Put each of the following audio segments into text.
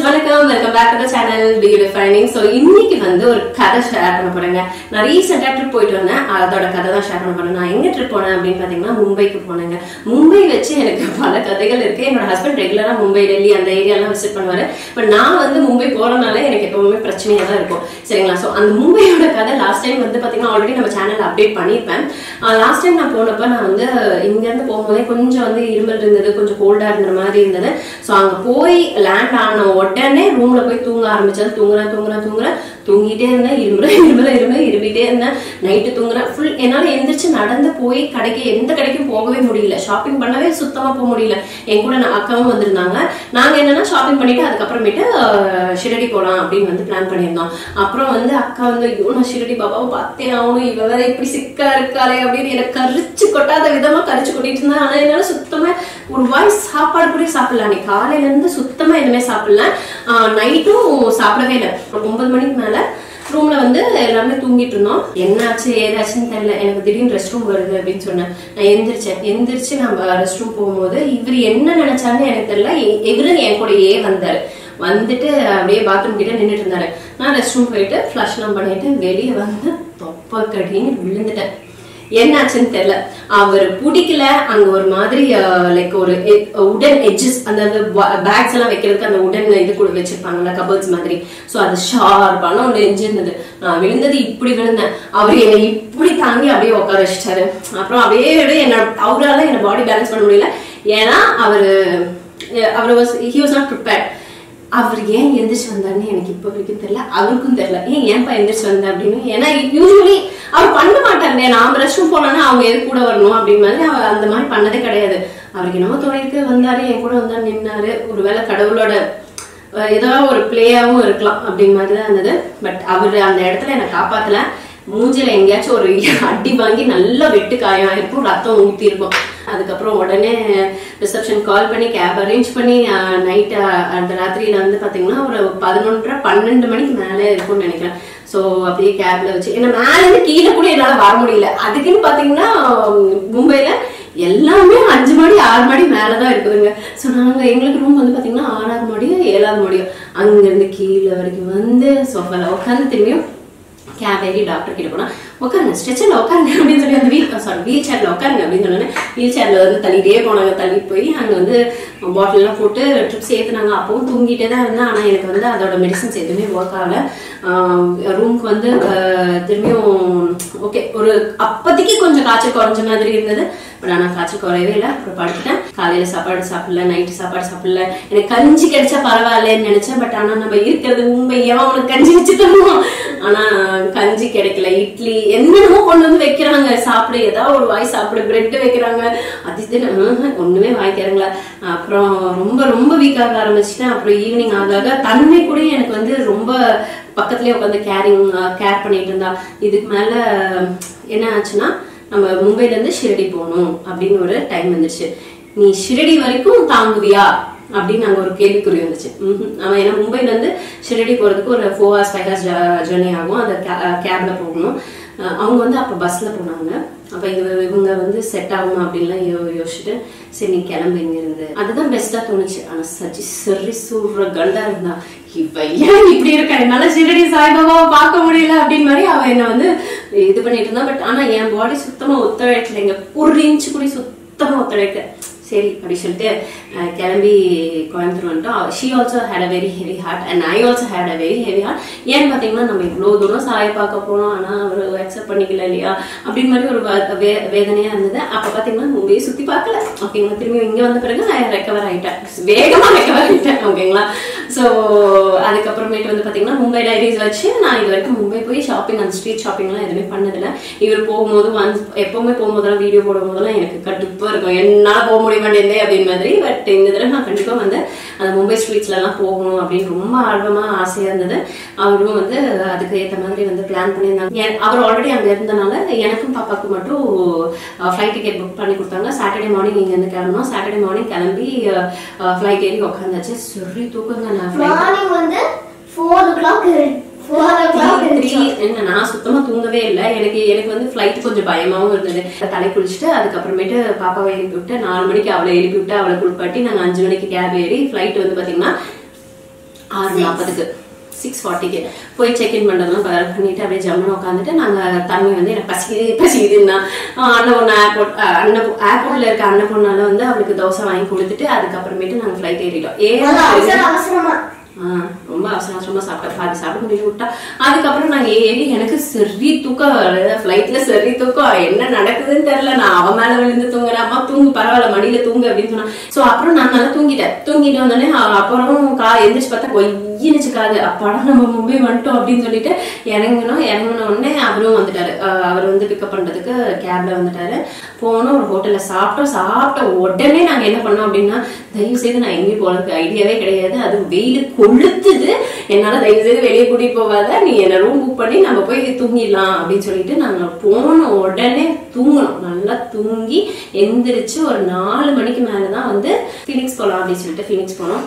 வணக்கம், welcome back to the channel beautifying. So இன்னைக்கு வந்து ஒரு கதை ஷேர் பண்ண போறேங்க. நான் ரீசெண்டா ட்ரிப் போயிட்டு வந்தேன், அதோட கதை தான் ஷேர் பண்ண போறேன். நான் எங்க ட்ரிப் போனேன் அப்படின்னு பாத்தீங்கன்னா மும்பைக்கு போனேங்க. மும்பை வச்சு எனக்கு பல கதைகள் இருக்கு. என்னோட ஹஸ்பண்ட் ரெகுலரா மும்பை, டெல்லி அந்த ஏரியாலாம் விசிட் பண்ணுவாரு. பட் நான் வந்து மும்பை போறதுனால எனக்கு எப்பவுமே பிரச்சனையா தான் இருக்கும். சரிங்களா? சோ அந்த மும்பையோட கதை லாஸ்ட் டைம் வந்து பாத்தீங்கன்னா ஆல்ரெடி நம்ம சேனல் அப்டேட் பண்ணிருப்பேன். லாஸ்ட் டைம் நான் போனப்ப நான் வந்து இங்க இருந்து போகும்போதே கொஞ்சம் வந்து இருமல் இருந்தது, கொஞ்சம் கோல்டா இருந்த மாதிரி இருந்தது. சோ அங்க போய் லேண்ட் ஆன உடனே ரூம்ல போய் தூங்க ஆரம்பிச்சது. தூங்கிட்டே இருந்தேன், இருமிட்டே இருந்தேன். நைட்டு தூங்குறேன் ஃபுல். என்னால எந்திரிச்சு நடந்து போய் எந்த கடைக்கும் போகவே முடியல. ஷாப்பிங் பண்ணவே சுத்தமா போக முடியல. என் கூட அக்காவும் வந்திருந்தாங்க. நாங்க என்னன்னா ஷாப்பிங் பண்ணிட்டு அதுக்கப்புறமேட்டு ஷிரடி போலாம் அப்படின்னு வந்து பிளான் பண்ணியிருந்தோம். அப்புறம் வந்து அக்கா வந்து நான் ஷிரடி பாபாவை பார்த்தே ஆகணும், இவ வேற இப்படி சிக்கா இருக்காளே அப்படின்னு எனக்கு கரிச்சு கொட்டாத விதமா கரிச்சு கொட்டிட்டு இருந்தா. ஆனா என்னால சுத்தமா ஒரு வாய் சாப்பாடு கூட சாப்பிடல. அன்னைக்கு காலையில இருந்து சுத்தமா எதுவுமே சாப்பிடல. நைட்டும் சாப்பிடவே இல்லை. 9 மணிக்கு மேல ரூம்ல வந்து எல்லாருமே தூங்கிட்டு இருந்தோம். என்னாச்சு ஏதாச்சுன்னு தெரியல. எனக்கு திடீர்னு ரெஸ்ட் ரூம் வருது அப்படின்னு சொன்னேன். நான் எந்திரிச்சு நம்ம ரெஸ்ட் ரூம் போகும்போது இவர் என்ன நினைச்சாருன்னு எனக்கு தெரியல. இவரு என் கூடயே வந்தாரு. வந்துட்டு அப்படியே பாத்ரூம் கிட்ட நின்றுட்டு இருந்தாரு. நான் ரெஸ்ட் ரூம் போயிட்டு ஃபிளஷ் எல்லாம் பண்ணிட்டு வெளியே வந்து தொப்ப கடின்னு விழுந்துட்டேன். என்னாச்சுன்னு தெரியல. அவர் பிடிக்கல. அங்க ஒரு மாதிரி லைக் ஒரு உடன் எட்ஜஸ், அந்த பேக்ஸ் எல்லாம் வைக்கிறதுக்கு அந்த உடன் இது கூட வச்சிருப்பாங்கல்ல, கபர்ட்ஸ் மாதிரி. சோ அது ஷார்ப்பான ஒன்று எட்ஜ் இருந்தது. நான் விழுந்தது இப்படி விழுந்தேன். அவர் என்னை இப்படி தாங்கி அப்படியே உட்கார வச்சிட்டாரு. அப்புறம் அப்படியே அவரால என்ன பாடி பேலன்ஸ் பண்ண முடியல. ஏன்னா அவர் வாஸ் நாட் ப்ரிப்பேர்ட். அவர் ஏன் எந்திரிச்சு வந்தாருன்னு எனக்கு இப்ப வரைக்கும் தெரியல. அவருக்கும் தெரியல ஏன்பா எந்திரிச்சு வந்த அப்படின்னு. ஏன்னா யூஸ்வலி அவர் பண்ண மாட்டாருங்க. நாம ரெஸ்ட் ரூம் போனோம்னா அவங்க எது கூட வரணும் அப்படின்னு மாதிரி அவர் அந்த மாதிரி பண்ணதே கிடையாது. அவருக்கு என்னமோ தோணிருக்கு, வந்தாரு, என் கூட வந்தாரு, நின்னாரு. ஒருவேளை கடவுளோட ஏதாவது ஒரு பிளேயாவும் இருக்கலாம் அப்படின்னு மாதிரிதான் இருந்தது. பட் அவரு அந்த இடத்துல என்னை காப்பாத்தல. மூஞ்சில எங்கேயாச்சும் ஒரு அடி வாங்கி நல்லா வெட்டு காயம் ஆயிருக்கும், ரத்தம் ஊத்தி இருக்கும். அதுக்கப்புறம் உடனே ரிசப்ஷன் கால் பண்ணி கேப் அரேஞ்ச் பண்ணி நைட் அந்த ராத்திரியில வந்து பாத்தீங்கன்னா ஒரு 11:30-12 மணிக்கு மேல இருக்கும்னு நினைக்கிறேன். சோ அப்படியே கேப்ல வச்சு என்ன மேல இருந்து கீழே கூட என்னால வர முடியல. அதுக்குன்னு பாத்தீங்கன்னா மும்பைல எல்லாமே 5 மாடி 6 மாடி மேலதான் இருக்குதுங்க. சோ நாங்க எங்களுக்கு ரூம் வந்து பாத்தீங்கன்னா 6வது மாடியோ 7வது மாடியோ. அங்க இருந்து கீழே வரைக்கும் வந்து சோஃபால உட்காந்து திரும்பியும் கேப் ஏறி டாக்டர் கிட்ட போனா உட்காருங்க, ஸ்ட்ரெச்சர்ல உட்காருங்க அப்படின்னு சொல்லி அந்த வீல் சேர்ல உட்காருங்க அப்படின்னு சொன்னேன். வீல் சேர்ல வந்து தள்ளிட்டே போனாங்க. தள்ளிட்டு போய் அங்க வந்து பாட்டில் எல்லாம் போட்டு ட்ரிப்ஸ் ஏத்துனாங்க. அப்பவும் தூங்கிட்டே தான் இருந்தேன். ஆனா எனக்கு வந்து அதோட மெடிசன்ஸ் எதுவுமே ஒர்க் ஆகல. ரூம்க்கு வந்து திரும்பியும் ஓகே, ஒரு அப்போதைக்கு கொஞ்சம் காய்ச்சல் குறைஞ்ச மாதிரி இருந்தது. பட் ஆனா காய்ச்சல் குறையவே இல்லை. அப்புறம் படுத்துட்டேன். காலையில சாப்பாடு சாப்பிடல, நைட்டு சாப்பாடு சாப்பிடல. எனக்கு கஞ்சி கிடைச்சா பரவாயில்லன்னு நினைச்சேன். பட் ஆனா நம்ம இருக்கிறது மும்பை, அவனுக்கு கஞ்சி வச்சுட்டோம். ஆனா கஞ்சி கிடைக்கல. இட்லி என்னென்னமோ கொண்டு வந்து வைக்கிறாங்க. சாப்பிடு, ஏதாவது ஒரு வாய் சாப்பிடு, பிரெட் வைக்கிறாங்க. அது ஒண்ணுமே வாய்க்கிறாங்களா. அப்புறம் ரொம்ப ரொம்ப வீக்காக ஆரம்பிச்சுட்டேன். அப்புறம் ஈவினிங் ஆக தன்மை கூட எனக்கு வந்து ரொம்ப பக்கத்துலயே உட்காந்து கேர் பண்ணிட்டு இருந்தா. இதுக்கு மேல என்ன ஆச்சுன்னா, நம்ம மும்பைல இருந்து ஷிரடி போகணும் அப்படின்னு ஒரு டைம் வந்துச்சு. நீ ஷிரடி வரைக்கும் தாங்குவியா அப்படின்னு அங்க ஒரு கேள்விக்குறி வந்துச்சு. அவன் ஏன்னா மும்பைல இருந்து ஷிரடி போறதுக்கு ஒரு 4 hours 5 hours ஜர்னி ஆகும். அந்த கேப்ல போகணும். அவங்க வந்து அப்ப பஸ்ல போனாங்க. அப்ப இவங்க வந்து செட் ஆகும் அப்படின்லாம் யோசிச்சுட்டு சரி நீ கிளம்பு இங்க இருந்து. அதுதான் பெஸ்டா தோணுச்சு. ஆனா சரி சூடுற கண்டா இருந்தா இப்ப ஏன் இப்படி இருக்க, என்னால ஷிரடி சாய்பாபாவை பார்க்க முடியல அப்படின்னு மாதிரி அவன் என்ன வந்து இது பண்ணிட்டு இருந்தா. பட் ஆனா என் பாடி சுத்தமா ஒத்துழைக்கலைங்க. ஒரு இன்ச்சு கூட சுத்தமா ஒத்துழைக்க. சரி அப்படி சொல்லிட்டு கிளம்பி கோயம்புத்தூர் வந்துட்டோம். She also had a very heavy heart and I also had a very heavy heart. ஏன்னு பாத்தீங்கன்னா நம்ம இவ்வளவு தூரம் சாய் பார்க்க போனோம், ஆனா அவர் அக்செப்ட் பண்ணிக்கல இல்லையா அப்படின்னு மாதிரி ஒரு வேதனையா இருந்தது. அப்ப பாத்தீங்கன்னா மும்பையை சுத்தி பார்க்கல. ஓகேங்களா? திரும்பி இங்க வந்த பிறகு நான் ரெக்கவர் ஆயிட்டேன், வேகமா ரெக்கவர் ஆயிட்டேன். ஓகேங்களா? சோ அதுக்கப்புறமேட்டு வந்து பாத்தீங்கன்னா மும்பை டைரிஸ் வச்சு நான் இது வரைக்கும் மும்பை போய் ஷாப்பிங், அந்த ஸ்ட்ரீட் ஷாப்பிங் எல்லாம் எதுவுமே பண்ணதில்லை. இவர் போகும்போது எப்பவுமே போகும்போதெல்லாம் வீடியோ போடும் போதெல்லாம் எனக்கு கடுப்பா இருக்கும், என்னால போக முடியும் மாட்டேன் அப்படின்னு மாதிரி. பட் இந்த தடவை நான் கண்டிப்பா வந்து அந்த மும்பை ஸ்ட்ரீட்ஸ்ல எல்லாம் போகணும் அப்படின்னு ரொம்ப ஆர்வமா ஆசையா இருந்தது. அவரும் வந்து அதுக்கு ஏற்ற மாதிரி வந்து பிளான் பண்ணியிருந்தாங்க. அவர் ஆல்ரெடி அங்க இருந்தனால எனக்கும் பாப்பாவுக்கு மட்டும் ஃபிளைட் டிக்கெட் புக் பண்ணி கொடுத்தாங்க. சாட்டர்டே மார்னிங் இங்க இருந்து கிளம்பணும். சாட்டர்டே மார்னிங் கிளம்பி ஃபிளைட் ஏறி உட்காந்தாச்சு. சரி தூக்குங்க. நான் வந்து 4 o'clock நான் சுத்தமா தூங்கவே இல்லை. எனக்கு வந்து ஃபிளைட் கொஞ்சம் பயமாவும் இருந்தது. தலை குளிச்சுட்டு அதுக்கப்புறமேட்டு பாப்பாவை எழுப்பி விட்டு 4 மணிக்கு அவளை எழுப்பி விட்டு அவளை குளிப்பாட்டி நாங்க 5 மணிக்கு கேப் ஏறி ஃபிளைட் வந்து பாத்தீங்கன்னா 6:40க்கு 6:40க்கு போய் செக்இன் பண்றதெல்லாம் பண்ணிட்டு அப்படியே ஜம்முன்னு உட்காந்துட்டு நாங்க தம்பி வந்து எனக்கு பசிக்குதுன்னா அன்னபூர்ணா ஏர்போர்ட்ல இருக்க அன்னபூர்ணால வந்து அவளுக்கு தோசை வாங்கி கொடுத்துட்டு அதுக்கப்புறமேட்டு நாங்க ஃபிளைட் ஏறிட்டோம். ரொம்ப அவசரமா சாப்பிட்டேன், பாதி சாப்பிட முடியும் விட்டா. அதுக்கப்புறம் நாங்க ஏறி எனக்கு சரி தூக்கம், ஃபிளைட்ல சரி தூக்கம், என்ன நடக்குதுன்னு தெரியல. நான் அவன் மேல விழுந்து தூங்குறேன், அம்மா தூங்கு பரவாயில்ல மடியில தூங்கு அப்படின்னு சொன்னா. சோ அப்புறம் நான் நல்லா தூங்கிட்டு வந்தோடனே அப்புறம் எந்திரிச்சு பார்த்தா கொய்யினுச்சுக்காது, அப்பாடா நம்ம மும்பை வந்துட்டோம் அப்படின்னு சொல்லிட்டு இறங்கின உடனே அவரும் வந்துட்டாரு. அவர் வந்து பிக்கப் பண்றதுக்கு கேப்ல வந்துட்டாரு. போனோம், ஒரு ஹோட்டல்ல சாப்பிட்ட உடனே நாங்க என்ன பண்ணோம் அப்படின்னா, தயவு செய்து நான் எங்கேயும் போறதுக்கு ஐடியாவே கிடையாது, அது வெயில் கொளுத்துது, என்னால தயவு செய்து வெளியே கூட்டிட்டு போகாத, நீ என்ன ரூம் புக் பண்ணி நம்ம போய் தூங்கிடலாம் அப்படின்னு சொல்லிட்டு நாங்க போன உடனே தூங்கணும். நல்லா தூங்கி எந்திரிச்சு ஒரு 4 மணிக்கு மேலதான் வந்து ஃபீனிக்ஸ் போலாம் அப்படின்னு சொல்லிட்டு ஃபீனிக்ஸ் போனோம்.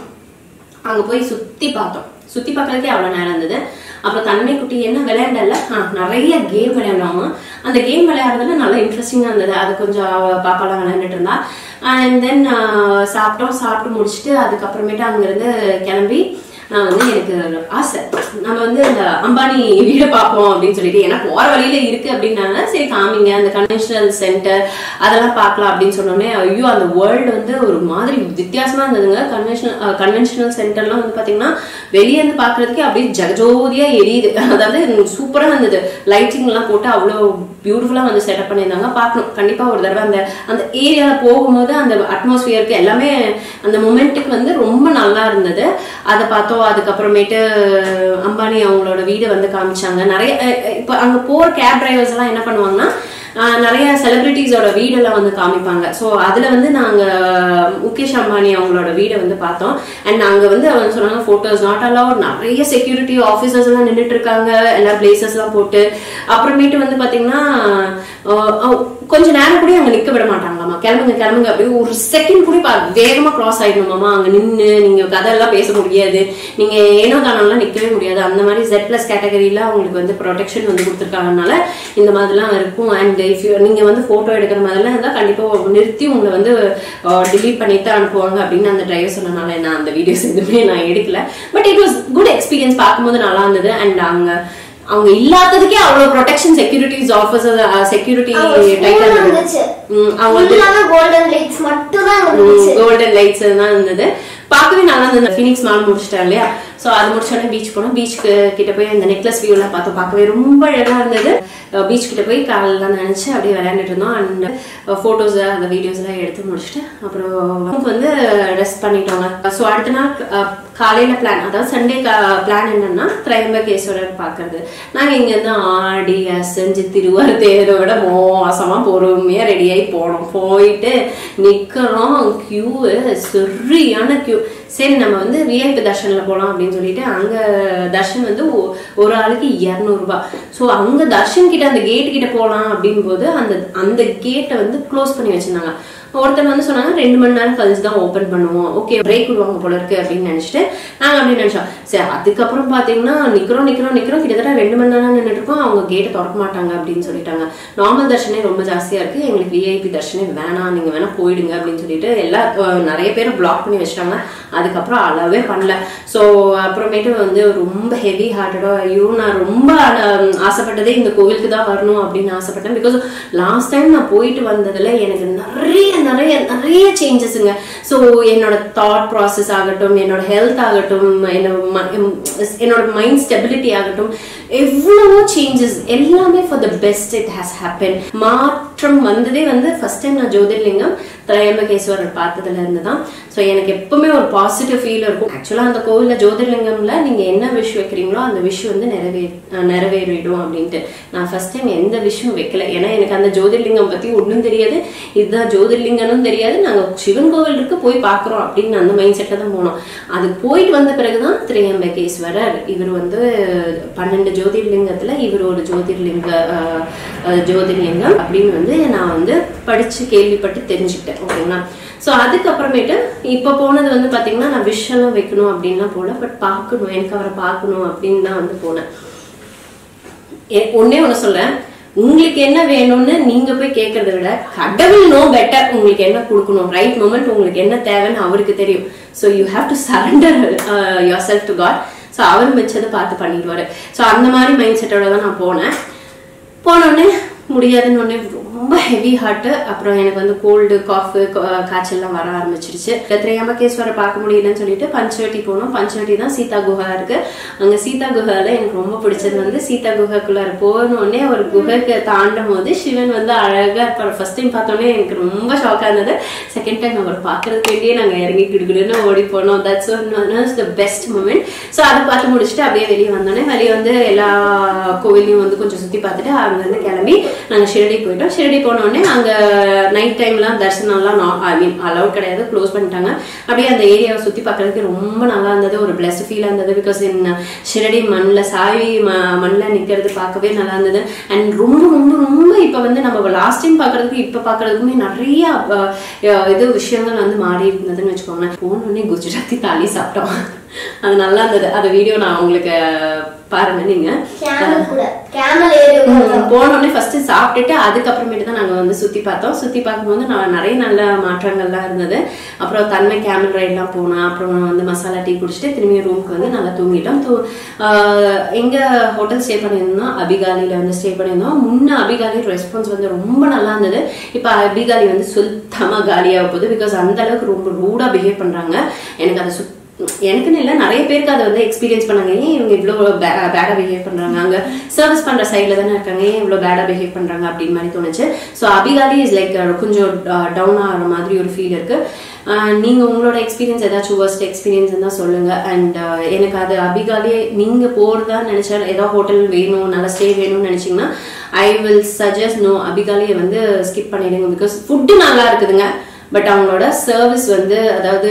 அங்க போய் சுத்தி பார்க்கறதுக்கே அவ்வளவு நேரம் இருந்தது. அப்புறம் தன்மை குட்டி என்ன விளையாண்டல, நிறைய கேம் விளையாடுவாங்க. அந்த கேம் விளையாடுறதுல நல்லா இன்ட்ரெஸ்டிங்கா இருந்தது. அது கொஞ்சம் பாப்பாலாம் விளையாண்டுட்டு இருந்தா. அண்ட் தென் சாப்பிட்டு முடிச்சுட்டு அதுக்கப்புறமேட்டு அங்கிருந்து கிளம்பி நான் வந்து எனக்கு ஆசை, நம்ம வந்து இந்த அம்பானி வீடு பார்ப்போம் அப்படின்னு சொல்லிட்டு, ஏன்னா போற வழியில இருக்கு அப்படின்னால சரி காமிங்க அந்த கன்வென்ஷனல் சென்டர் அதெல்லாம் பார்க்கலாம் அப்படின்னு சொன்னோடனே, ஐயோ அந்த வேர்ல்டு வந்து ஒரு மாதிரி வித்தியாசமா இருந்ததுங்க. கன்வென்ஷனல் சென்டர்லாம் வந்து பாத்தீங்கன்னா வெளியே இருந்து பாக்குறதுக்கே அப்படியே ஜகஜோதியா எரியுது. அதாவது சூப்பரா இருந்தது, லைட்டிங் எல்லாம் போட்டு அவ்வளவு பியூட்டிஃபுல்லா வந்து செட்டப் பண்ணியிருந்தாங்க. பார்க்கணும் கண்டிப்பா ஒரு தடவை. அந்த ஏரியால போகும்போது அந்த அட்மாஸ்பியருக்கு எல்லாமே அந்த மொமெண்ட்டுக்கு வந்து ரொம்ப நல்லா இருந்தது. அதை பார்த்தோம். அதுக்கப்புறமேட்டு அம்பானி அவங்களோட வீடு வந்து காமிச்சாங்க. நிறைய இப்ப அங்க போற கேப் டிரைவர்ஸ் எல்லாம் என்ன பண்ணுவாங்கன்னா, நிறைய செலிபிரிட்டிஸோட வீடெல்லாம் வந்து காமிப்பாங்க. ஸோ அதுல வந்து நாங்க முகேஷ் அம்பானி அவங்களோட வீடை வந்து பார்த்தோம். அண்ட் நாங்க வந்து அவங்க சொன்னாங்க போட்டோஸ் நாட் அலவுட், நிறைய செக்யூரிட்டி ஆஃபீஸர்ஸ் எல்லாம் நின்றுட்டு இருக்காங்க, எல்லா பிளேசஸ் எல்லாம் போட்டு. அப்புறமேட்டு வந்து பாத்தீங்கன்னா கொஞ்ச நேரம் கூட அங்க நிக்க விட மாட்டாங்களாமா. கிளம்புங்க அப்படி ஒரு செகண்ட் கூட வேகமா கிராஸ் ஆயிடணுமாமா. அங்க நின்று நீங்க கதையெல்லாம் பேச முடியாது, நீங்க ஏனோ தானெல்லாம் நிக்கவே முடியாது. அந்த மாதிரி Z+ கேட்டகரியில அவங்களுக்கு வந்து ப்ரொடெக்ஷன் வந்து கொடுத்துருக்காங்கனால இந்த மாதிரிலாம் இருக்கும். அண்ட் நீங்க வந்து போட்டோ எடுக்கிற மாதிரிலாம் இருந்தா கண்டிப்பா நிறுத்தி உங்களை வந்து டிலீட் பண்ணிட்டு அனுப்புவாங்க அப்படின்னு அந்த டிரைவர் சொன்னனால நான் அந்த வீடியோஸ் எதுவுமே நான் எடுக்கல. But it was good experience, பார்க்கும்போது நல்லா இருந்தது. அண்ட் அவங்க இல்லாததுக்கே அவ்வளவு protection securities officer security title golden lights தான் இருந்தது. பார்க்கவே நல்லா இருந்தது. ஃபீனிக்ஸ் மால் முடிச்சிட்டேன் இல்லையா, சோ அது முடிச்சோடனே பீச் போனோம். பீச்சுக்கு கிட்ட போய் அந்த நெக்லஸ் வியூ எல்லாம் பார்த்தோம், பார்க்கவே ரொம்ப அழகா இருந்தது. பீச் கிட்ட போய் காலெல்லாம் நினைச்சு அப்படியே விளையாண்டுட்டு இருந்தோம். அண்ட் போட்டோஸ் அந்த வீடியோஸ் எல்லாம் எடுத்து முடிச்சுட்டு அப்புறம் வந்து ரெஸ்ட் பண்ணிட்டோங்க. ஸோ அடுத்த நாள் காலையில பிளான், அதாவது சண்டே பிளான் என்னன்னா திரையம்பகேஸ்வரர் பாக்குறது. நாங்க இங்க இருந்து ஆடி அசைஞ்சு திருவாரூர் தேரோட மோசமா பொறுமையா ரெடியாகி போனோம். போயிட்டு நிக்கிறோம், கியூ சரியான கியூ. சரி நம்ம வந்து விஐபி தர்ஷன்ல போலாம் அப்படின்னு சொல்லிட்டு அங்க தர்ஷன் வந்து ஒரு ஆளுக்கு 200 ரூபாய். ஸோ அங்க தர்ஷன் கிட்ட அந்த கேட்டு கிட்ட போலாம் அப்படின் போது அந்த கேட்டை வந்து க்ளோஸ் பண்ணி வச்சிருந்தாங்க. ஒருத்தர் வந்து சொன்னாங்க 2 மணி நேரம் கழிச்சு தான் ஓபன் பண்ணுவோம், ஓகே பிரேக் விடுவாங்க போல இருக்கு அப்படின்னு நினைச்சிட்டு நாங்க அப்படின்னு நினைச்சோம். சரி அதுக்கப்புறம் பாத்தீங்கன்னா நிக்கிறோம் கிட்டத்தட்ட 2 மணி நேரம் நின்றுட்டு இருக்கோம். அவங்க கேட்டை திறக்க மாட்டாங்க அப்படின்னு சொல்லிட்டாங்க. நார்மல் தர்ஷனே ரொம்ப ஜாஸ்தியா இருக்கு, எங்களுக்கு விஐபி தர்ஷனே வேணாம், நீங்க வேணா போயிடுங்க அப்படின்னு சொல்லிட்டு நிறைய பேரை பிளாக் பண்ணி வச்சிட்டாங்க. அதுக்கப்புறம் அளவே பண்ணல. ஸோ அப்புறமேட்டு வந்து ரொம்ப ஹெவி ஹார்ட்டடா, ஐயோ நான் ரொம்ப ஆசைப்பட்டதே இந்த கோவிலுக்கு தான் வரணும் அப்படின்னு ஆசைப்பட்டேன். பிகாஸ் லாஸ்ட் டைம் நான் போயிட்டு வந்ததுல எனக்கு நிறைய சேஞ்சஸ்ங்க. ஸோ என்னோட தாட் ப்ராசஸ் ஆகட்டும், என்னோட ஹெல்த் ஆகட்டும், என்னோட மைண்ட் ஸ்டெபிலிட்டி ஆகட்டும், எவ்வளவோ சேஞ்சஸ், எல்லாமே for the best it has happen. மாற்றம் வந்ததே வந்து ஃபர்ஸ்ட் டைம் நான் ஜோதிர்லிங்கம் திரையம்பகேஸ்வரர் பார்த்ததுல இருந்துதான். ஸோ எனக்கு எப்பவுமே ஒரு பாசிட்டிவ் ஃபீல் இருக்கும். ஆக்சுவலா அந்த கோவில்ல ஜோதிர்லிங்கம்ல நீங்க என்ன விஷ் வைக்கிறீங்களோ அந்த விஷ் வந்து நிறைவேறிடும் அப்படின்ட்டு. நான் ஃபர்ஸ்ட் டைம் எந்த விஷயம் வைக்கல, ஏன்னா எனக்கு அந்த ஜோதிர்லிங்கம் பத்தி ஒன்றும் தெரியாது, இதுதான் ஜோதிர்லிங்கம்னு தெரியாது. நாங்க சிவன் கோவில் இருக்கு போய் பாக்குறோம் அப்படின்னு அந்த மைண்ட் செட்ல தான் போனோம். அது போயிட்டு வந்த பிறகுதான் திரையம்பகேஸ்வரர் இவர் வந்து 12 ஜோதிர்லிங்கத்துல இவர் ஒரு ஜோதிர்லிங்கம் அப்படின்னு வந்து நான் வந்து படிச்சு கேள்விப்பட்டு தெரிஞ்சுக்கிட்டேன். ஓகேங்களா. ஸோ அதுக்கப்புறமேட்டு இப்போ போனது வந்து பாத்தீங்கன்னா நான் விஷ் எல்லாம் வைக்கணும் அப்படின்லாம் போல, பட் பார்க்கணும், எனக்கு அவரை பார்க்கணும் அப்படின்னு தான் வந்து போனேன். ஒன்னே ஒன்று சொல்றேன், உங்களுக்கு என்ன வேணும்னு நீங்க போய் கேட்கறத விட கடவுள் நோ பெட்டர் உங்களுக்கு என்ன கொடுக்கணும், ரைட் மொமெண்ட் உங்களுக்கு என்ன தேவைன்னு அவருக்கு தெரியும். So you have to surrender yourself to God. So அவர் மிச்சதை பார்த்து பண்ணிடுவாரு. ஸோ அந்த மாதிரி மைண்ட் செட்டோட தான் நான் போனோடனே முடியாதுன்னு ஒன்னே ரொம்ப ஹெவி ஹார்ட்டு. அப்புறம் எனக்கு வந்து கோல்டு காஃபு காய்ச்சல்லாம் வர ஆரம்பிச்சிருச்சு. திரையம்பகேஸ்வரை பார்க்க முடியலன்னு சொல்லிட்டு பஞ்சவட்டி போனோம். பஞ்சவட்டி தான் சீதா குஹா இருக்கு. அங்க சீதா குஹால எனக்கு ரொம்ப பிடிச்சது வந்து சீதா குஹாக்குள்ளார போனோடனே ஒரு குஹைக்கு தாண்டும் போது சிவன் வந்து அழகா இருப்பார். ஃபர்ஸ்ட் டைம் பார்த்தோன்னே எனக்கு ரொம்ப ஷாக்கா இருந்தது. செகண்ட் டைம் அவர் பார்க்கறதுக்கு வேண்டியே நாங்க இறங்கி கிடுகிடுன்னு ஓடி போனோம். That's one the best moment. So அதை பார்த்து முடிச்சுட்டு அப்படியே வெளியே வந்தோடனே வெளியே வந்து எல்லா கோவிலையும் வந்து கொஞ்சம் சுத்தி பார்த்துட்டு அங்க இருந்து கிளம்பி நாங்க ஷிரடி போயிட்டோம். ஷிரடி போனோடனே அங்க நைட் டைம்லாம் தரிசனம்லாம் அலவுட் கிடையாது, க்ளோஸ் பண்ணிட்டாங்க. அப்படியே அந்த ஏரியாவை சுத்தி பார்க்கறதுக்கு ரொம்ப நல்லா இருந்தது. ஒரு பிளஸ்ட் ஃபீலா இருந்தது. பிகாஸ் ஷிரடி மண்ணில் சாய் மண்ணில் நிக்கிறது பார்க்கவே நல்லா இருந்தது. அண்ட் ரொம்ப ரொம்ப ரொம்ப இப்ப வந்து நம்ம லாஸ்ட் டைம் பாக்குறதுக்கு இப்ப பாக்குறதுக்குமே நிறைய இது விஷயங்கள் வந்து மாறி இருந்ததுன்னு வச்சுக்கோங்க. போனோடனே குஜராத்தி தாலி சாப்பிட்டோம். அது நல்லா இருந்தது. அந்த வீடியோ நான் உங்களுக்கு பாருங்க. நீங்க போனோடனே ஃபர்ஸ்ட் சாப்பிட்டுட்டு அதுக்கப்புறமேட்டு தான் நாங்க வந்து சுத்தி பார்த்தோம். சுத்தி பார்க்கும்போது நிறைய நல்ல மாற்றங்கள்லாம் இருந்தது. அப்புறம் தன்மை கேமல் ரைட்லாம் போனோம். அப்புறம் வந்து மசாலா டீ குடிச்சிட்டு திரும்பி ரூமுக்கு வந்து நல்லா தூங்கிட்டோம். எங்க ஹோட்டல் ஸ்டே பண்ணியிருந்தோம், அபிகாலியில வந்து ஸ்டே பண்ணியிருந்தோம். முன்ன அபிகாலி ரெஸ்பான்ஸ் வந்து ரொம்ப நல்லா இருந்தது. இப்ப அபிகாலி வந்து சுத்தமா காலியாக போகுது. பிகாஸ் அந்த அளவுக்கு ரொம்ப ரூடா பிஹேவ் பண்றாங்க. எனக்கு அதை எனக்குன்னு இல்லை, நிறைய பேருக்கு அதை வந்து எக்ஸ்பீரியன்ஸ் பண்ணாங்க. ஏன் இவங்க இவ்வளோ பேடா பிஹேவ் பண்றாங்க, அங்க சர்வீஸ் பண்ற சைட்ல தானே இருக்காங்க, ஏன் இவ்வளோ பேடா பிஹேவ் பண்றாங்க அப்படின்னு மாதிரி தோணுச்சு. ஸோ அபிகாலி இஸ் லைக் கொஞ்சம் டவுன் ஆகிற மாதிரி ஒரு ஃபீல் இருக்கு. நீங்க உங்களோட எக்ஸ்பீரியன்ஸ் ஏதாச்சும் வர்ஸ்ட் எக்ஸ்பீரியன்ஸ் இருந்தா சொல்லுங்க. அண்ட் எனக்கு அது அபிகாலியே நீங்க போறதா நினைச்சா ஏதாவது ஹோட்டல் வேணும், நல்ல ஸ்டே வேணும்னு நினைச்சீங்கன்னா ஐ வில் சஜஸ்ட் நோ, அபிகாலியை வந்து ஸ்கிப் பண்ணிடுங்க. பிகாஸ் ஃபுட்டு நல்லா இருக்குதுங்க, பட் அவங்களோட சர்வீஸ் வந்து அதாவது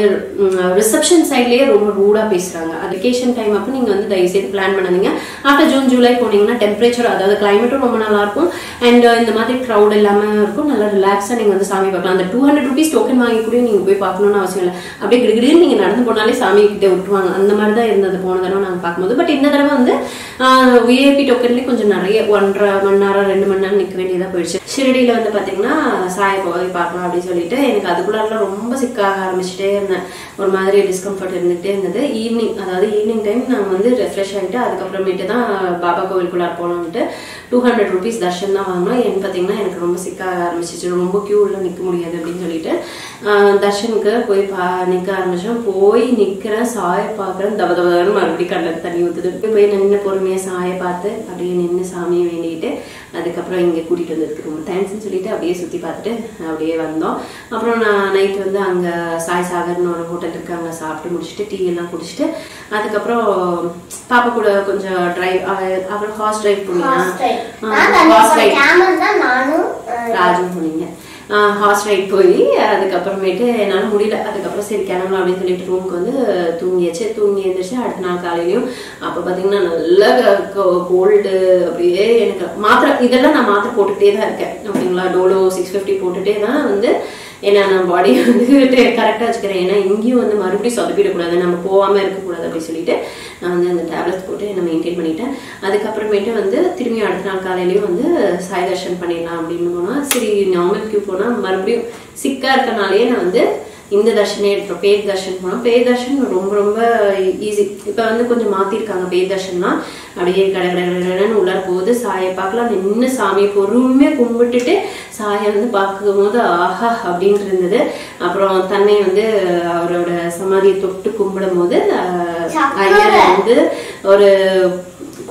ரிசப்ஷன் சைட்லயே ரொம்ப ரூடா பேசுறாங்க. வெக்கேஷன் டைம் அப்போ நீங்க வந்து தயவுசெய்து பிளான் பண்ணாதீங்க. ஆஃப்டர் ஜூன் ஜூலை போனீங்கன்னா டெம்பரேச்சர் அதாவது கிளைமேட்டும் ரொம்ப நல்லா இருக்கும். அண்ட் இந்த மாதிரி க்ரௌட் இல்லாம இருக்கும். நல்லா ரிலாக்ஸா நீங்க வந்து சாமி பார்க்கலாம். அந்த 200 rupees டோக்கன் வாங்கி கூட நீங்க போய் பார்க்கணும்னு அவசியம் இல்லை. அப்படியே கிடுகிடுன்னு நீங்க நடந்து போனாலே சாமி கிட்ட விட்டுருவாங்க. அந்த மாதிரி தான் இருந்தது போன தடவை நாங்க பார்க்கும்போது. பட் இந்த தடவை வந்து விஐபி டோக்கன்லேயே கொஞ்சம் நிறைய 1.5 மணி நேரம் 2 மணி நேரம் நிற்க வேண்டியதா போயிடுச்சு. ஷிரடியில வந்து பாத்தீங்கன்னா சாயை போய் பார்க்கலாம் அப்படின்னு சொல்லிட்டு எனக்கு அதுக்குள்ள ரொம்ப சிக்காக ஆரம்பிச்சுட்டே இருந்தேன். ஒரு மாதிரி டிஸ்கம்ஃபர்ட் இருந்துகிட்டே இருந்தது. ஈவினிங் டைம் நாங்கள் வந்து ரெஃப்ரெஷ் ஆகிட்டு அதுக்கப்புறமேட்டு தான் பாபா கோவிலுக்குள்ளார போனோம்ட்டு 200 rupees தர்ஷன் தான் வாங்கினோம். ஏன்னு பார்த்தீங்கன்னா எனக்கு ரொம்ப சிக்காக ஆரம்பிச்சிச்சு. ரொம்ப கியூவில் நிற்க முடியாது அப்படின்னு சொல்லிட்டு தர்ஷனுக்கு போய் நிற்க ஆரம்பிச்சோம். போய் நிற்கிறேன், சாயை பார்க்குறேன், தபதபன்னு மறுபடியும் கண்ணில் தண்ணி ஊற்றுது. போய் நின்று பொறுமையாக சாயை பார்த்து அப்படியே நின்று சாமியை வேண்டிட்டு அதுக்கப்புறம் இங்கே கூட்டிகிட்டு வந்ததுக்கு ரொம்ப தேங்க்ஸ்ன்னு சொல்லிட்டு அப்படியே சுற்றி பார்த்துட்டு அப்படியே வந்தோம். அப்புறம் நான் நைட்டு வந்து அங்கே சாய் சாகர்னு ஒரு ஹோட்டல் இருக்கு, அங்கே சாப்பிட்டு முடிச்சுட்டு டீ எல்லாம் குடிச்சிட்டு அதுக்கப்புறம் பாப்பா கூட கொஞ்சம் டிரைவ், அப்புறம் ஹார்ஸ் டிரைவ் போனீங்க, ராஜும் போனீங்க, ஹார்ஸ் ரைட் போய் அதுக்கப்புறமேட்டு என்னால் முடியல. அதுக்கப்புறம் சரி கிளம்பலாம் அப்படின்னு சொல்லிட்டு ரூமுக்கு வந்து தூங்கி எழுந்திரிச்சு அடுத்த நாள் காலையிலையும் அப்போ பார்த்தீங்கன்னா நல்லா கோல்டு. அப்படியே எனக்கு மாத்திரை இதெல்லாம் நான் மாத்திரை போட்டுகிட்டே தான் இருக்கேன் ஓகேங்களா. டோலோ 650 போட்டுகிட்டே தான் வந்து ஏன்னா நான் பாடியை வந்து கரெக்டாக வச்சுக்கிறேன். ஏன்னா இங்கேயும் வந்து மறுபடியும் சொதப்பிடக்கூடாது, நம்ம போகாமல் இருக்கக்கூடாது அப்படின்னு சொல்லிட்டு நான் வந்து அந்த டேப்லெட்ஸ் போட்டு என்னை மெயின்டைன் பண்ணிட்டேன். அதுக்கப்புறமேட்டு வந்து திரும்பி அடுத்த நாள் காலையிலையும் வந்து சாய் தர்ஷன் பண்ணிடலாம் அப்படின்னு போனால் சரி நார்மல் கியூ போனால் மறுபடியும் சிக்காக இருக்கனாலேயே நான் வந்து இந்த தர்ஷனே எடுத்தோம். பேய் தர்ஷன் போனோம். பேய் தர்ஷன் ரொம்ப ரொம்ப ஈஸி. இப்போ வந்து கொஞ்சம் மாற்றிருக்காங்க. பேய் தர்ஷன்லாம் அப்படியே கடன்னு உள்ளார போகுது. சாயை பார்க்கலாம், நின்று சாமியை பொறுமையாக கும்பிட்டுட்டு சாயை வந்து பார்க்கும் போது ஆஹா அப்படின்னு இருந்தது. அப்புறம் தன்னை வந்து அவரோட சமாதியை தொட்டு கும்பிடும் போது ஐயர் வந்து ஒரு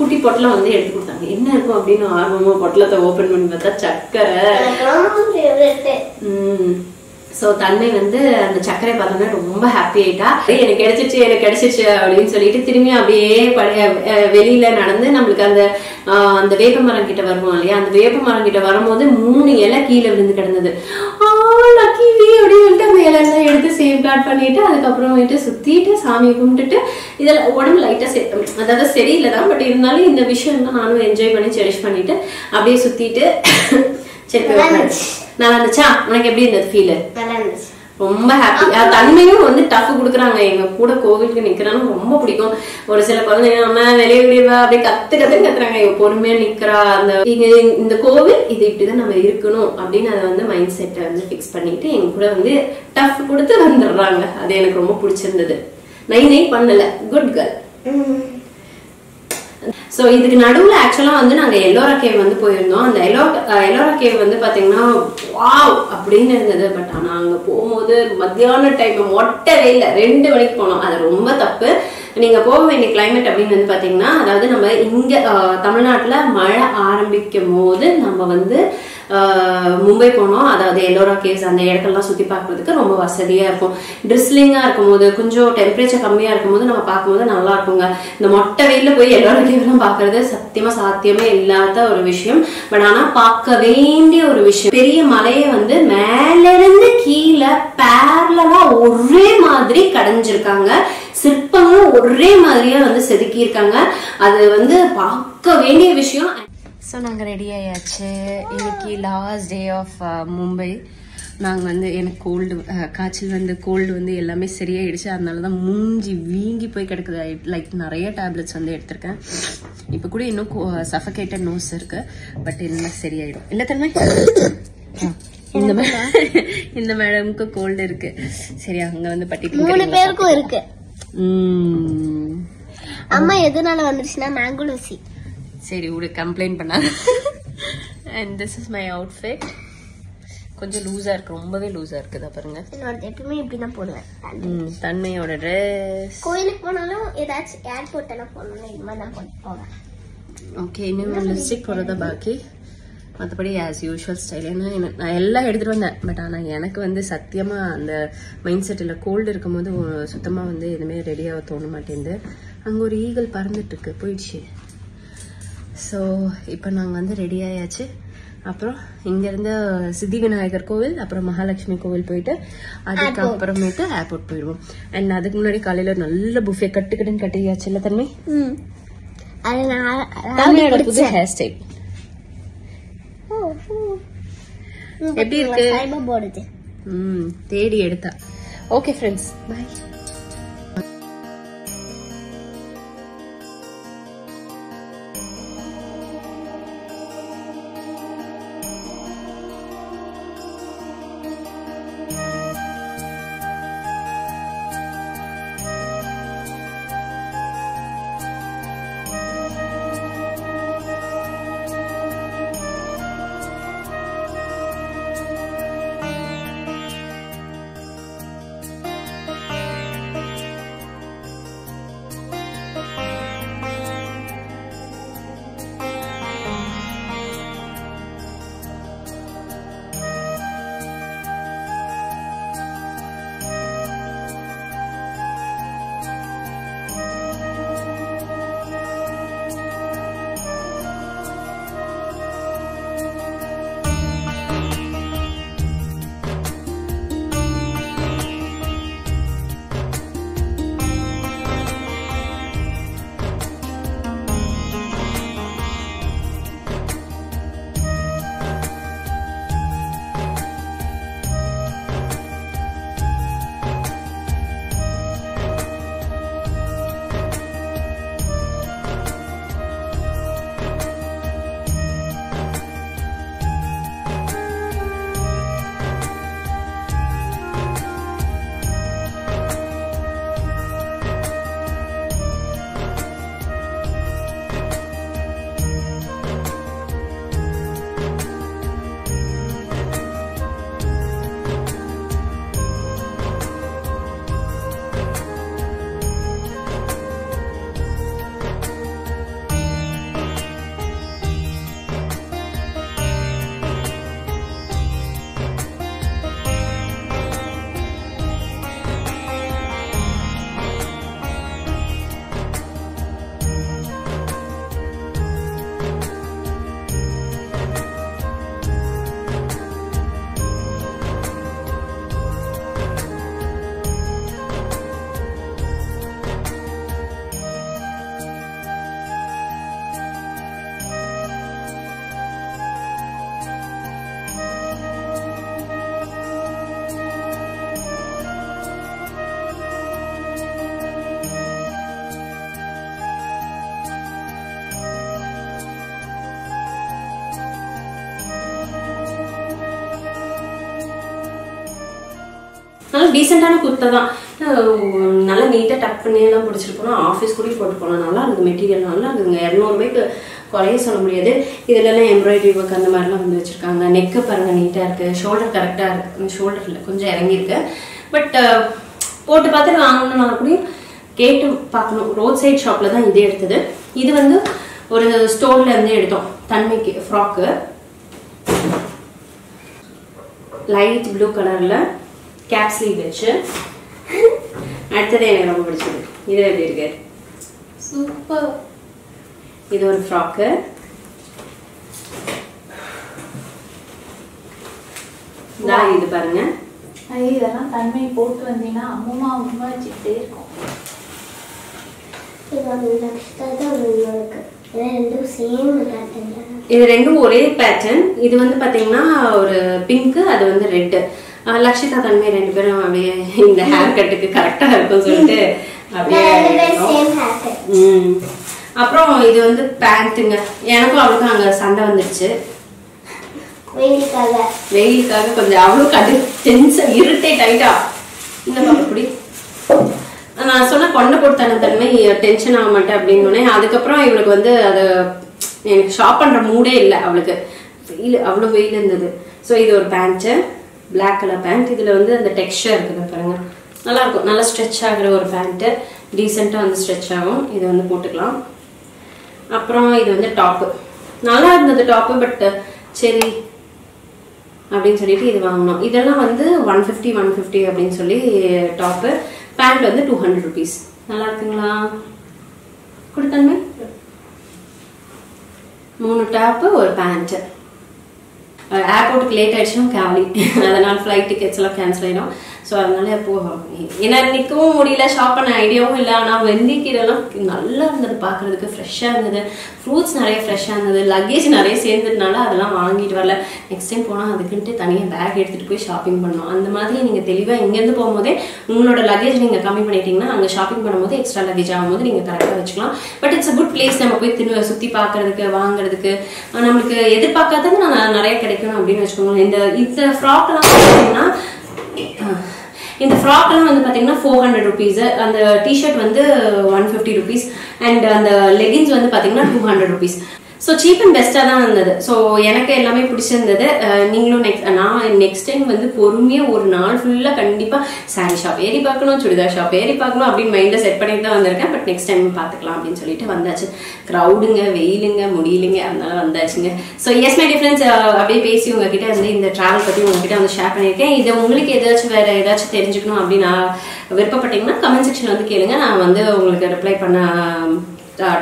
குட்டி பொட்டலம் வந்து எடுத்து கொடுத்தாங்க. என்ன இருக்கும் அப்படின்னு ஆர்வமா பொட்டலத்தை ஓபன் பண்ணி பார்த்தா சக்கரை. ஸோ தன்னை வந்து அந்த சக்கரை பார்த்தோன்னா ரொம்ப ஹாப்பி ஆயிட்டா. எனக்கு கிடைச்சிச்சு அப்படின்னு சொல்லிட்டு திரும்பி அப்படியே வெளியில நடந்து நம்மளுக்கு அந்த வேப்ப மரம் கிட்ட வருவோம் இல்லையா, அந்த வேப்ப மரம் கிட்ட வரும்போது 3 இலை கீழே விழுந்து கிடந்தது. லக்கிவி அப்படின்னு சொல்லிட்டு அந்த இலையெல்லாம் எடுத்து சேஃப்கார்ட் பண்ணிட்டு அதுக்கப்புறமேட்டு சுத்திட்டு சாமியை கும்பிட்டுட்டு இதெல்லாம் உடம்பு லைட்டா அதாவது சரியில்லை தான், பட் இருந்தாலும் இந்த விஷயம்லாம் நானும் என்ஜாய் பண்ணி செரிஷ் பண்ணிட்டு அப்படியே சுத்திட்டு சரி நல்லா இருந்துச்சா? உனக்கு எப்படி இருந்தது ஃபீல்? ரொம்ப ஹாப்பி. தன்மையும் வந்து டஃப் குடுக்குறாங்க. எங்க கூட கோவிலுக்கு நிக்கிறான்னு ரொம்ப பிடிக்கும். ஒரு சில குழந்தைங்க நம்ம வெளியே விடுவா அப்படியே கத்துறாங்க. பொறுமையா நிக்கிறா. அந்த இந்த கோவில் இது இப்படிதான் நம்ம இருக்கணும் அப்படின்னு அதை வந்து மைண்ட் செட்டை வந்து பிக்ஸ் பண்ணிட்டு எங்க கூட வந்து டஃப் கொடுத்து வந்துடுறாங்க. அது எனக்கு ரொம்ப பிடிச்சிருந்தது. நை பண்ணல, குட் கேர்ள். சோ இதுக்கு நடுவுல ஆக்சுவலா வந்து நாங்க எல்லோரா கேவ் வந்து போயிருந்தோம். அந்த எல்லோரா கேவ் வந்து பாத்தீங்கன்னா வாவ் அப்படின்னு இருந்தது. பட் ஆனா அங்க போகும்போது மத்தியான டைம் மொட்டை வெயில்ல 2 மணிக்கு போனோம். அது ரொம்ப தப்பு. நீங்க போக வேண்டிய கிளைமேட் அப்படின்னு வந்து பாத்தீங்கன்னா, அதாவது நம்ம இங்க தமிழ்நாட்டுல மழை ஆரம்பிக்கும் போது நம்ம வந்து மும்பை போனோம். அதாவது எல்லோரா கேவ்ஸ் அந்த இடங்கள்லாம் சுத்தி பார்க்கறதுக்கு ரொம்ப வசதியா இருக்கும். ட்ரிஸ்லிங்கா இருக்கும் போது, கொஞ்சம் டெம்பரேச்சர் கம்மியா இருக்கும் போது நம்ம பார்க்கும்போது நல்லா இருக்குங்க. இந்த மொட்டை வெயில போய் எல்லோரா கேவ் எல்லாம் பாக்குறது சத்தியமா சாத்தியமே இல்லாத ஒரு விஷயம். பட் ஆனா பார்க்க வேண்டிய ஒரு விஷயம். பெரிய மலையை வந்து மேல இருந்து கீழே பேரலா ஒரே மாதிரி கடைஞ்சிருக்காங்க. சிற்பங்களும் ஒரே மாதிரியா வந்து செதுக்கி இருக்காங்க. அது வந்து பார்க்க வேண்டிய விஷயம். ஸோ நாங்கள் ரெடி ஆயாச்சு. இன்னைக்கு லாஸ்ட் டே ஆஃப் மும்பை. நாங்கள் வந்து எனக்கு காய்ச்சல் வந்து கோல்டு வந்து எல்லாமே சரியாயிடுச்சு. அதனால தான் மூஞ்சி வீங்கி போய் கிடக்குது. லைக் நிறைய டேப்லெட்ஸ் வந்து எடுத்திருக்கேன். இப்போ கூட இன்னும் சஃபகேட்டட் நோஸ் இருக்கு. பட் என்ன சரியாயிடும் இல்லை தன்மை. இந்த மேடமுக்கு கோல்டு இருக்கு. சரி அங்க வந்து பட்டி 3 பேருக்கும் இருக்கு. அம்மா எதனால வந்துருச்சுன்னா மேங்கோ லூசி. சரி விடு, கம்ப்ளைண்ட் பண்ணாத. And this is my outfit. கொஞ்சம் லூஸா இருக்கு, ரொம்பவே லூஸா இருக்குது பாருங்க. எப்பவுமே இப்படிதான் போடுவேன். தன்மையோட ட்ரெஸ். கோயிலுக்கு போனாலும் ஏதாச்சும் ஏர்போர்ட் எல்லாம் போனாலும் இது மாதிரி தான் போவேன். ஓகே, இன்னும் லிப்ஸ்டிக் போடுறதா பாக்கி. மற்றபடி ஆஸ் யூஷுவல் ஸ்டைல். ஏன்னா நான் எல்லாம் எடுத்துட்டு வந்தேன். பட் ஆனால் எனக்கு வந்து சத்தியமா அந்த மைண்ட் செட் இல்லை. கோல்டு இருக்கும் போது சுத்தமா வந்து எதுவுமே ரெடியாக தோண மாட்டேங்குது. அங்கே ஒரு ஈகிள் பறந்துட்டு இருக்கு, போயிடுச்சு. ஸோ இப்போ நாங்கள் வந்து ரெடி ஆயாச்சு. அப்புறம் இங்கேருந்து சித்தி விநாயகர் கோவில், அப்புறம் மகாலட்சுமி கோவில் போயிட்டு அதுக்கப்புறமேட்டு ஏர்போர்ட் போயிடுவோம். அண்ட் அதுக்கு முன்னாடி காலையில் நல்ல புஃபே கட்டுக்கட்டுன்னு கட்டியாச்சு. இல்லை தன்மை? தன்மையோட புது ஹேர் ஸ்டைல் எப்படி இருக்கு? தேடி எடுத்தா. Okay friends, bye. நல்லா டீசெண்டான குர்த்தா தான், நல்லா நீட்டாக டக் பண்ணி எல்லாம் பிடிச்சிட்டு போனால் ஆஃபீஸ் கூட போட்டு போகலாம். நல்லா இருக்குது, மெட்டீரியல் நல்லா இருக்குதுங்க. 200 ரூபாய்க்கு குறைய சொல்ல முடியாது. இதுலலாம் எம்ப்ராய்டரி ஒர்க் அந்த மாதிரிலாம் வந்து வச்சுருக்காங்க. நெக்கு பாருங்கள் நீட்டாக இருக்குது, ஷோல்டர் கரெக்டாக இருக்குது, ஷோல்டர் இல்லை கொஞ்சம் இறங்கியிருக்கு. பட் போட்டு பார்த்துட்டு வாங்கணும்னா கூட கேட்டு பார்க்கணும். ரோட் சைட் ஷாப்பில் தான் இதே எடுத்தது. இது வந்து ஒரு ஸ்டோர்ல இருந்து எடுத்தோம், தன்மைக்கு ஃப்ராக்கு, லைட் ப்ளூ கலர்ல கேப் ஸ்லீவ் வச்சு. அடுத்தது எனக்கு ரொம்ப பிடிச்சது, இது எப்படி இருக்கு, சூப்பர். இது ஒரு ஃப்ராக்கு, இது பாருங்க. இதெல்லாம் தன்மை போட்டு வந்தீங்கன்னா அம்மா அம்மா வச்சுக்கிட்டே இருக்கும். இது ரெண்டும் ஒரே பேட்டர்ன். இது வந்து பாத்தீங்கன்னா ஒரு பிங்க், அது வந்து ரெட். லக்ஷிதா தன்மை 2 பேரும் அப்படியே இந்த ஹேர் கட்டுக்கு கரெக்டா இருக்கும் சொல்லிட்டு அப்படியே. அப்புறம் இது வந்து பேண்ட்டுங்க. எனக்கும் அவளுக்கும் அங்க சண்டை வந்துருச்சு வெயிலுக்காக. கொஞ்சம் அவளும் கடு டென்ஷன் இரிட்டேட் ஆயிட்டா. இந்த அப்படி நான் சொன்ன கொண்டை போட்டு தன்மை டென்ஷன் ஆக மாட்டேன் அப்படின்னு. அதுக்கப்புறம் இவளுக்கு வந்து அதை எனக்கு ஷாப் பண்ற மூடே இல்லை அவளுக்கு. வெயில் அவ்வளோ வெயில் இருந்தது. ஸோ இது ஒரு பேண்ட்டு, பிளாக் கலர் பேண்ட். இதுல வந்து அந்த டெக்ஸ்சர் இருக்குது பாருங்க, நல்லா இருக்கும். நல்லா ஸ்ட்ரெச் ஆகுற ஒரு பேண்ட்டு, டீசெண்டாக வந்து ஸ்ட்ரெச் ஆகும். இது வந்து போட்டுக்கலாம். அப்புறம் இது வந்து டாப்பு, நல்லா இருந்தது டாப்பு. பட் சரி அப்படின்னு சொல்லிட்டு இது வாங்கணும். இதெல்லாம் வந்து 150 அப்படின்னு சொல்லி டாப்பு. பேண்ட் வந்து 200 rupees. நல்லா இருக்குங்களா? கொடுத்தன்மை 3 டாப்பு ஒரு பேண்ட். ஏர்போர்ட்டுக்கு லேட் ஆயிடுச்சுன்னா காலி, அதனால ஃப்ளைட் டிக்கெட்ஸ் எல்லாம் கேன்சல் ஆயிடும். ஸோ அதனால இப்போ ஏன்னா நிற்கவும் முடியல, ஷாப் பண்ண ஐடியாவும் இல்லை. ஆனால் வெந்தயக்கீரைலாம் நல்லா இருந்தது, பார்க்கறதுக்கு ஃப்ரெஷ்ஷாக இருந்தது. ஃப்ரூட்ஸ் நிறைய ஃப்ரெஷ்ஷாக இருந்தது. லக்கேஜ் நிறைய சேர்ந்ததுனால அதெல்லாம் வாங்கிட்டு வரல. நெக்ஸ்ட் டைம் போனால் அதுக்குன்ட்டு தனியாக பேக் எடுத்துகிட்டு போய் ஷாப்பிங் பண்ணணும். அந்த மாதிரி நீங்கள் தெளிவாக இங்கேருந்து போகும்போதே உங்களோட லக்கேஜ் நீங்கள் கம்மி பண்ணிட்டீங்கன்னா அங்கே ஷாப்பிங் பண்ணும்போது எக்ஸ்ட்ரா லக்கேஜ் ஆகும்போது நீங்கள் கரெக்டாக வச்சுக்கலாம். But it's a good place. நம்ம போய் சுற்றி பார்க்கறதுக்கு, வாங்குறதுக்கு, நம்மளுக்கு எதிர்பார்க்காதது நான் நிறைய கிடைக்கணும் அப்படின்னு வச்சுக்கோங்க. இந்த ஃப்ராக்லாம் பார்த்தீங்கன்னா இந்த ஃப்ராக்லாம் வந்து பார்த்தீங்கன்னா 400 rupees. அந்த டிஷர்ட் வந்து 150 rupees. அண்ட் அந்த லெகின்ஸ் வந்து பார்த்தீங்கன்னா 200 rupees. ஸோ சீப் அண்ட் பெஸ்ட்டாக தான் இருந்தது. ஸோ எனக்கு எல்லாமே பிடிச்சிருந்தது. நீங்களும் நான் நெக்ஸ்ட் டைம் வந்து பொறுமையாக ஒரு நாள் ஃபுல்லாக கண்டிப்பாக சாரீ ஷாப் ஏறி பார்க்கணும், சுடிதார் ஷாப் ஏறி பார்க்கணும் அப்படின்னு மைண்டில் செட் பண்ணிட்டு தான் வந்திருக்கேன். பட் நெக்ஸ்ட் டைம் பார்த்துக்கலாம் அப்படின்னு சொல்லிட்டு வந்தாச்சு. க்ரௌடுங்க, வெயிலுங்க, முடியலைங்க, அதனால வந்தாச்சுங்க. ஸோ எஸ் மை டிஃப்ரெண்ட்ஸ், அப்படியே பேசி உங்ககிட்ட வந்து இந்த ட்ராவல் பற்றி உங்ககிட்ட வந்து ஷேர் பண்ணியிருக்கேன். இதை உங்களுக்கு ஏதாச்சும் வேறு ஏதாச்சும் தெரிஞ்சுக்கணும் அப்படின்னு நான் விருப்பப்பட்டீங்கன்னா கமெண்ட் செக்ஷன் வந்து கேளுங்க. நான் வந்து உங்களுக்கு ரிப்ளை பண்ண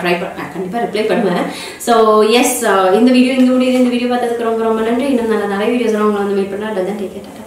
ட்ரை கண்டிப்பாக ரிப்ளை பண்ணுவேன். ஸோ எஸ், இந்த வீடியோ பார்த்ததுக்கு ரொம்ப ரொம்ப நன்றி. இன்னும் நிறைய வீடியோஸ் உங்களை வந்து மீட் பண்ணலாம். Take care.